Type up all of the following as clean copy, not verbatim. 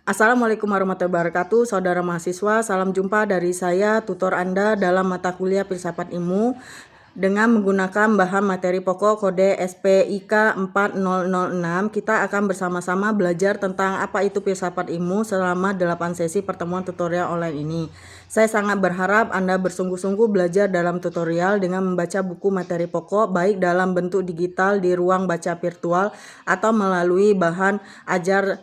Assalamualaikum warahmatullahi wabarakatuh, saudara mahasiswa. Salam jumpa dari saya, tutor Anda dalam mata kuliah Filsafat Ilmu dengan menggunakan bahan materi pokok kode SPIK 4006. Kita akan bersama-sama belajar tentang apa itu filsafat ilmu selama 8 sesi pertemuan tutorial online ini. Saya sangat berharap Anda bersungguh-sungguh belajar dalam tutorial dengan membaca buku materi pokok baik dalam bentuk digital di ruang baca virtual atau melalui bahan ajar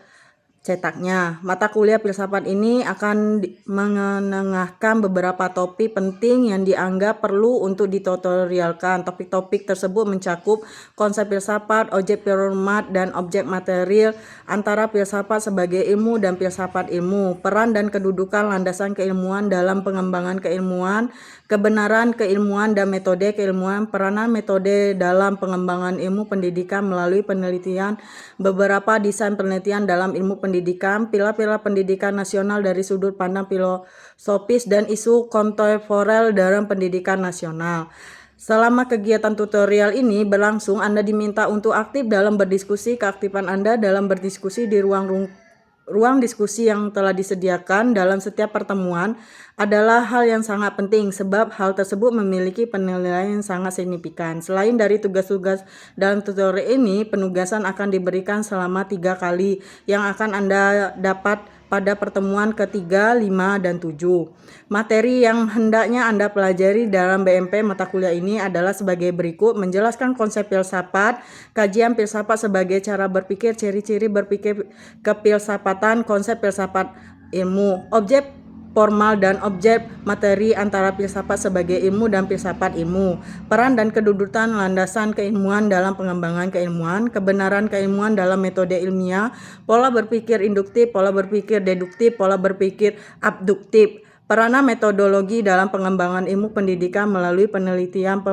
cetaknya. Mata kuliah filsafat ini akan mengenengahkan beberapa topik penting yang dianggap perlu untuk ditutorialkan. Topik-topik tersebut mencakup konsep filsafat, objek format, dan objek material antara filsafat sebagai ilmu dan filsafat ilmu, peran dan kedudukan landasan keilmuan dalam pengembangan keilmuan, kebenaran keilmuan dan metode keilmuan, peranan metode dalam pengembangan ilmu pendidikan melalui penelitian, beberapa desain penelitian dalam ilmu pendidikan, pilar-pilar pendidikan nasional dari sudut pandang filosofis, dan isu kontemporer dalam pendidikan nasional. Selama kegiatan tutorial ini berlangsung, Anda diminta untuk aktif dalam berdiskusi. Keaktifan Anda dalam berdiskusi di ruang diskusi yang telah disediakan dalam setiap pertemuan adalah hal yang sangat penting, sebab hal tersebut memiliki penilaian yang sangat signifikan. Selain dari tugas-tugas dalam tutorial ini, penugasan akan diberikan selama 3 kali yang akan Anda dapat pada pertemuan ketiga, 5, dan 7. Materi yang hendaknya Anda pelajari dalam BMP mata kuliah ini adalah sebagai berikut: menjelaskan konsep filsafat, kajian filsafat sebagai cara berpikir, ciri-ciri berpikir kefilsafatan, konsep filsafat ilmu, objek formal dan objek materi antara filsafat sebagai ilmu dan filsafat ilmu, peran dan kedudukan landasan keilmuan dalam pengembangan keilmuan, kebenaran keilmuan dalam metode ilmiah, pola berpikir induktif, pola berpikir deduktif, pola berpikir abduktif, peranan metodologi dalam pengembangan ilmu pendidikan melalui penelitian,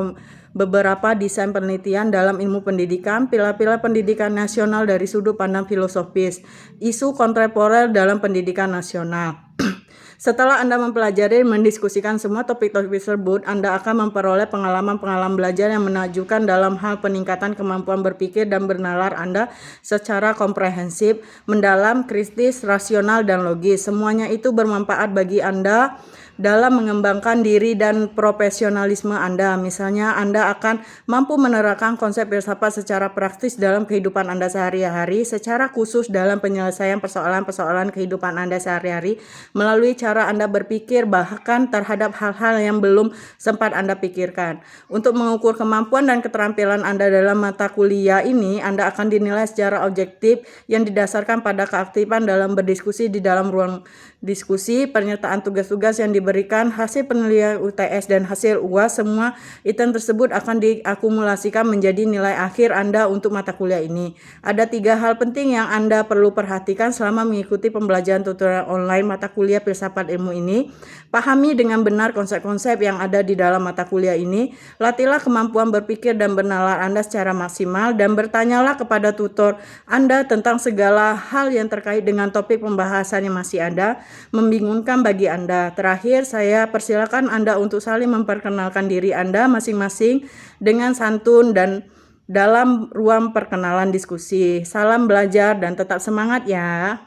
beberapa desain penelitian dalam ilmu pendidikan, pilar-pilar pendidikan nasional dari sudut pandang filosofis, isu kontemporer dalam pendidikan nasional. Setelah Anda mempelajari dan mendiskusikan semua topik-topik tersebut, Anda akan memperoleh pengalaman-pengalaman belajar yang menakjubkan dalam hal peningkatan kemampuan berpikir dan bernalar Anda secara komprehensif, mendalam, kritis, rasional, dan logis. Semuanya itu bermanfaat bagi Anda dalam mengembangkan diri dan profesionalisme Anda. Misalnya, Anda akan mampu menerapkan konsep filsafat secara praktis dalam kehidupan Anda sehari-hari, secara khusus dalam penyelesaian persoalan-persoalan kehidupan Anda sehari-hari, melalui cara Anda berpikir bahkan terhadap hal-hal yang belum sempat Anda pikirkan. Untuk mengukur kemampuan dan keterampilan Anda dalam mata kuliah ini, Anda akan dinilai secara objektif yang didasarkan pada keaktifan dalam berdiskusi di dalam ruang diskusi, penyertaan tugas-tugas yang diberikan, hasil penilaian UTS, dan hasil UAS. Semua item tersebut akan diakumulasikan menjadi nilai akhir Anda untuk mata kuliah ini. Ada 3 hal penting yang Anda perlu perhatikan selama mengikuti pembelajaran tutorial online mata kuliah filsafat ilmu ini. Pahami dengan benar konsep-konsep yang ada di dalam mata kuliah ini. Latihlah kemampuan berpikir dan bernalar Anda secara maksimal, dan bertanyalah kepada tutor Anda tentang segala hal yang terkait dengan topik pembahasan yang masih ada membingungkan bagi Anda. Terakhir, saya persilakan Anda untuk saling memperkenalkan diri Anda masing-masing dengan santun dan dalam ruang perkenalan diskusi. Salam belajar dan tetap semangat ya.